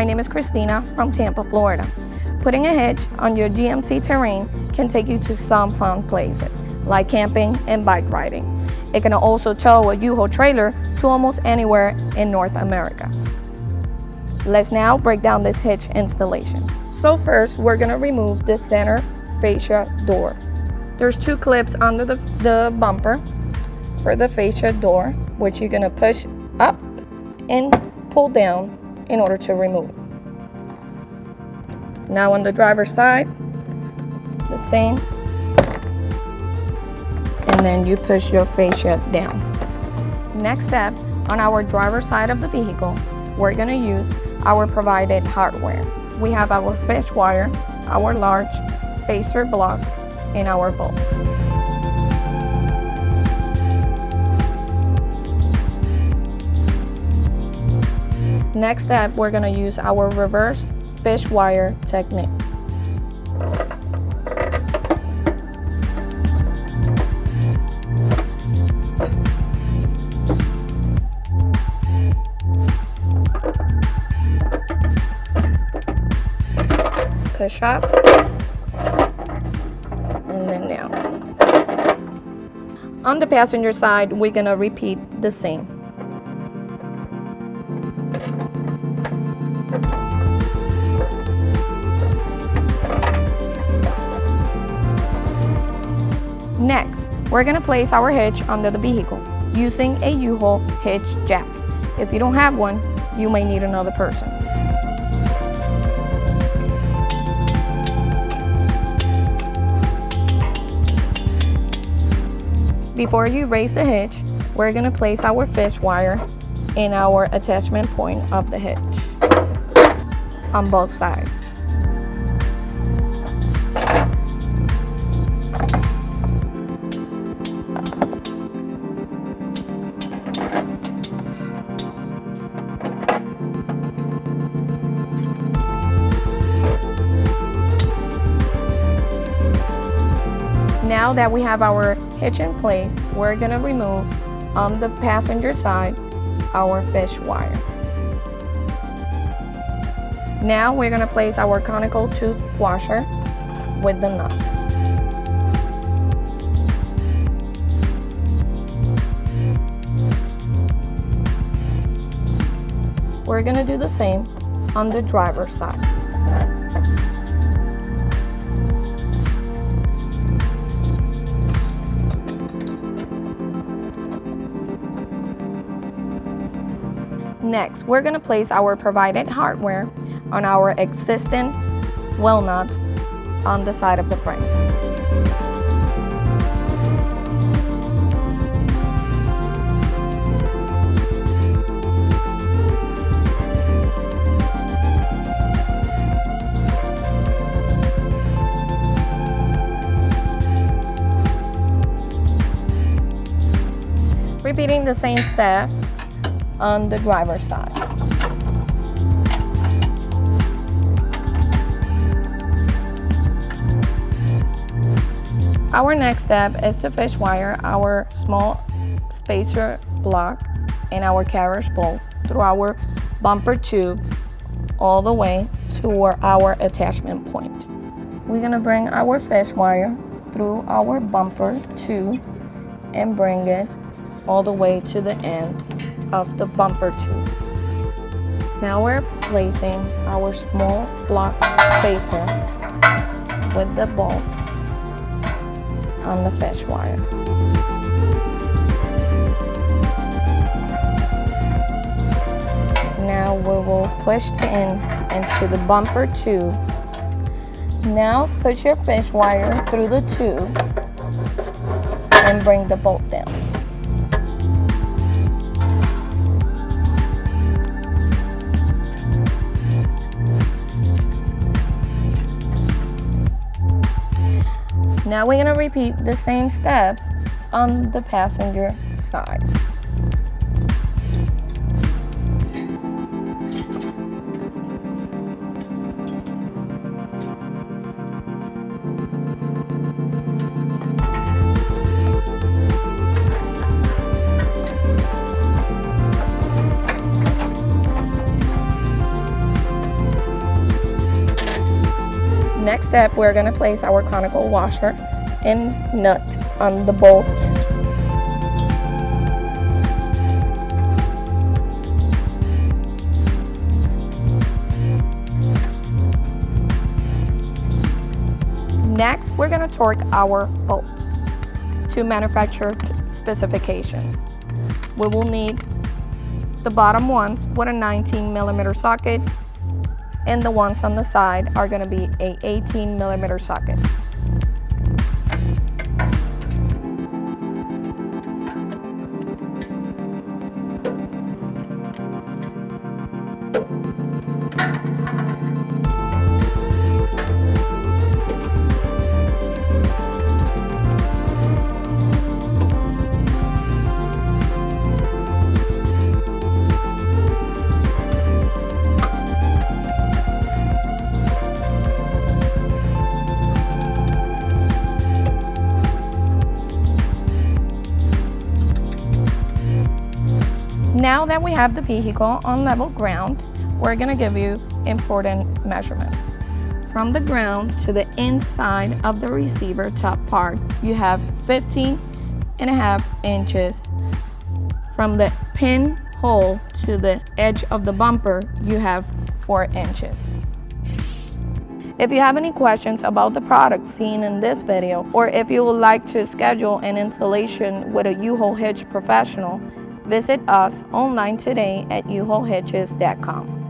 My name is Christina from Tampa, Florida. Putting a hitch on your GMC Terrain can take you to some fun places, like camping and bike riding. It can also tow a U-Haul trailer to almost anywhere in North America. Let's now break down this hitch installation. So first, we're gonna remove the center fascia door. There's 2 clips under the bumper for the fascia door, which you're gonna push up and pull down in order to remove it. Now on the driver's side, the same, and then you push your fascia down. Next step, on our driver's side of the vehicle, we're gonna use our provided hardware. We have our fish wire, our large spacer block, and our bolt. Next step, we're gonna use our reverse fish wire technique. Push up and then down. On the passenger side, we're gonna repeat the same. Next, we're gonna place our hitch under the vehicle using a U-Haul hitch jack. If you don't have one, you may need another person. Before you raise the hitch, we're gonna place our fish wire in our attachment point of the hitch on both sides. Now that we have our hitch in place, we're gonna remove on the passenger side our fish wire. Now we're gonna place our conical tooth washer with the nut. We're gonna do the same on the driver's side. Next, we're going to place our provided hardware on our existing wheel nuts on the side of the frame. Repeating the same step on the driver's side. Our next step is to fish wire our small spacer block and our carriage bolt through our bumper tube all the way to our attachment point. We're gonna bring our fish wire through our bumper tube and bring it all the way to the end of the bumper tube. Now we're placing our small block spacer with the bolt on the fish wire. Now we will push the end into the bumper tube. Now push your fish wire through the tube and bring the bolt down. Now we're going to repeat the same steps on the passenger side. Next step, we're going to place our conical washer and nut on the bolt. Next, we're going to torque our bolts to manufacturer specifications. We will need the bottom ones with a 19mm socket, and the ones on the side are going to be a 18mm socket. Now that we have the vehicle on level ground, we're going to give you important measurements. From the ground to the inside of the receiver top part, you have 15.5 inches. From the pinhole to the edge of the bumper, you have 4 inches. If you have any questions about the product seen in this video, or if you would like to schedule an installation with a U-Haul Hitch professional, visit us online today at uhaulhitches.com.